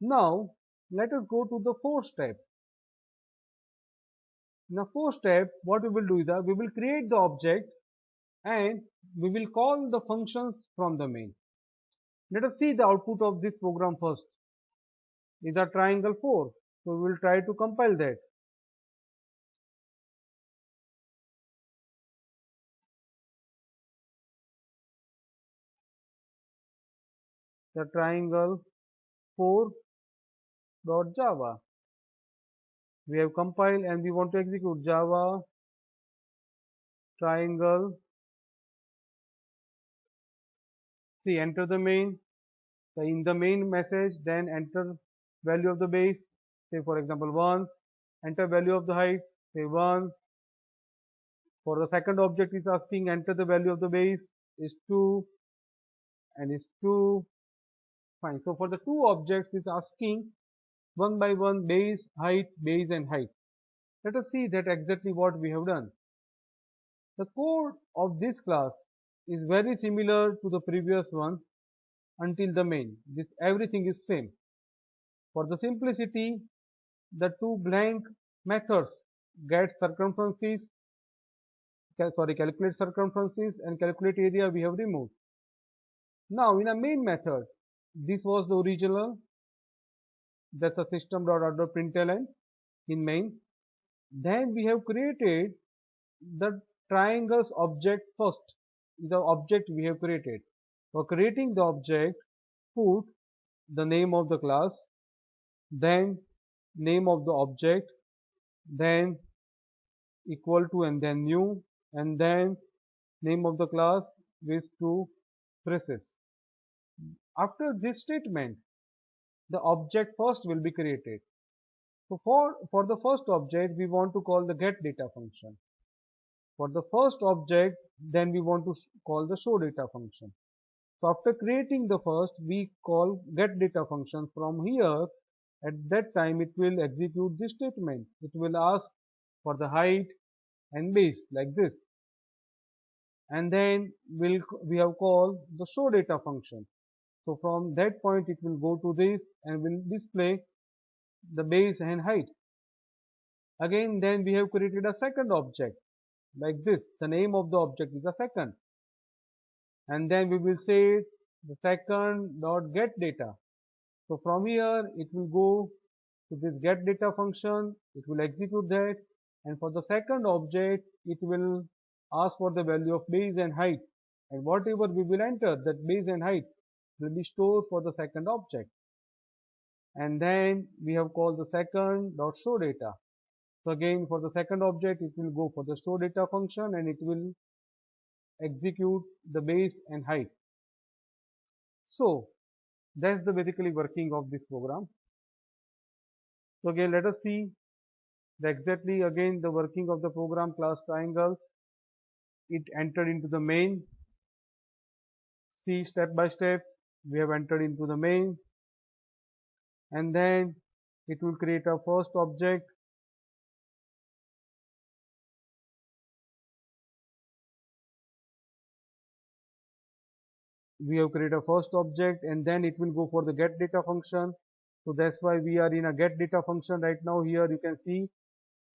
Now let us go to the fourth step. In the fourth step, what we will do is that we will create the object and we will call the functions from the main. Let us see the output of this program first. Is a triangle 4. So we will try to compile that. The triangle 4.java. We have compiled and we want to execute Java triangle. See, enter the main. So in the main message, then enter value of the base. Say for example 1. Enter value of the height. Say 1. For the second object is asking enter the value of the base is 2 and is 2. Fine. So for the two objects is asking one by one base, base and height. Let us see that exactly what we have done. The code of this class is very similar to the previous one until the main. This everything is same. For the simplicity, the two blank methods get circumferences, calculate circumferences and calculate area we have removed. Now in a main method, this was the original, that's a system.out.println in main. Then we have created the triangles object first, the object we have created. For creating the object, put the name of the class, then name of the object, then equal to and then new, and then name of the class with two braces. After this statement, the object first will be created. So for the first object, we want to call the getData function. For the first object, then we want to call the showData function. So after creating the first, we call getData function. From here, at that time, it will execute this statement. It will ask for the height and base like this. And then we have called the showData function. So from that point, it will go to this and will display the base and height. Again, then we have created a second object like this. The name of the object is a second. And then we will say the second dot get data. So from here it will go to this get data function, it will execute that, and for the second object it will ask for the value of base and height, and whatever we will enter, that base and height will be stored for the second object. And then we have called the second dot show data. So again for the second object it will go for the show data function and it will execute the base and height. So that's the basically working of this program. So again let us see exactly again the working of the program class triangle. It entered into the main. See, step by step we have entered into the main, and then it will create a first object. We have created a first object and then it will go for the get data function. So that's why we are in a get data function right now. Here you can see,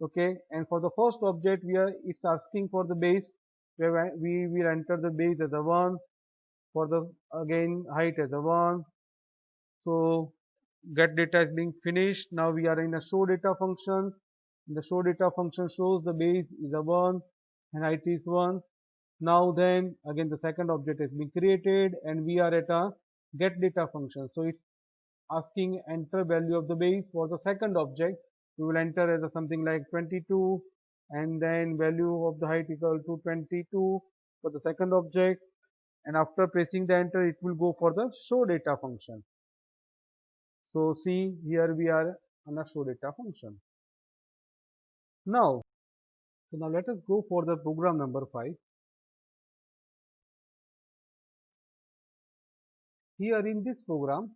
okay, and for the first object it's asking for the base, where we will enter the base as a 1, for the again height as a 1. So get data is being finished. Now we are in a show data function. The show data function shows the base is a 1 and height is 1. Now then again the second object has been created and we are at a get data function. So it's asking enter value of the base for the second object. We will enter as a something like 22 and then value of the height equal to 22 for the second object, and after pressing the enter it will go for the show data function. So see, here we are on a show data function. Now let us go for the program number 5. Here in this program,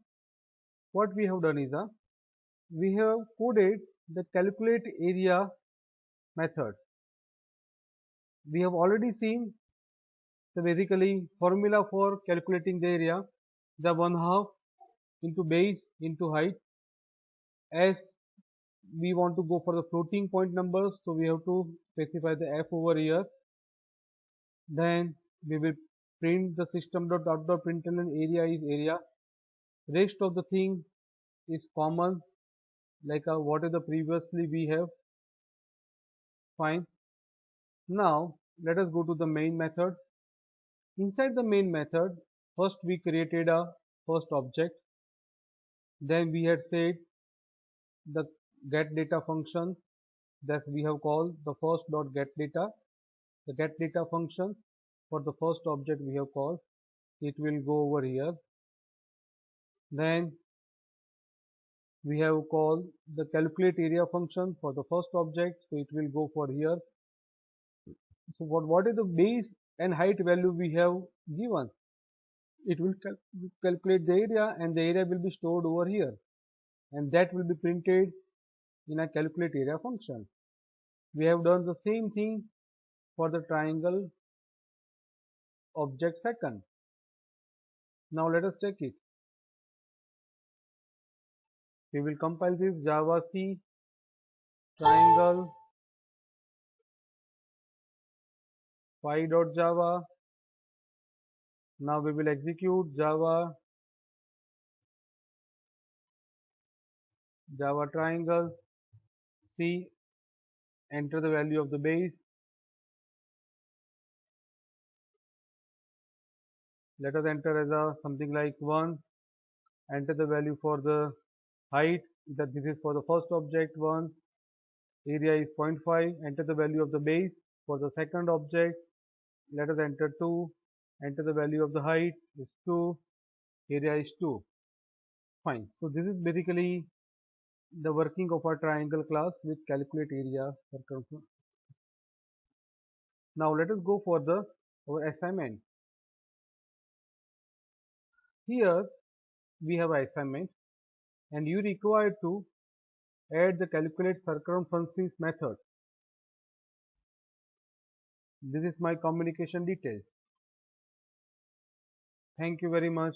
what we have done is we have coded the calculate area method. We have already seen the basically formula for calculating the area, the 1/2 into base into height. as we want to go for the floating point numbers, so we have to specify the f over here. Then we will print the system.out.println area is area. Rest of the thing is common, like what is the previously we have. Fine. Now let us go to the main method. Inside the main method, first we created a first object. Then we had said the get data function that we have called the first dot get data. The get data function for the first object we have called, it will go over here. Then we have called the calculate area function for the first object, so it will go for here. So what is the base and height value we have given? It will calculate the area, and the area will be stored over here, and that will be printed in a calculate area function. We have done the same thing for the triangle object second. Now let us check it. We will compile this Java C triangle py.java. Now we will execute Java triangle C, enter the value of the base. Let us enter as a something like 1. Enter the value for the height, that this is for the first object 1. Area is 0.5. Enter the value of the base for the second object. Let us enter 2. Enter the value of the height is 2. Area is 2. Fine. So this is basically the working of our triangle class with calculate area circumference. Now let us go for our assignment. Here we have an assignment, and you require to add the calculate circumferences method. This is my communication details. Thank you very much.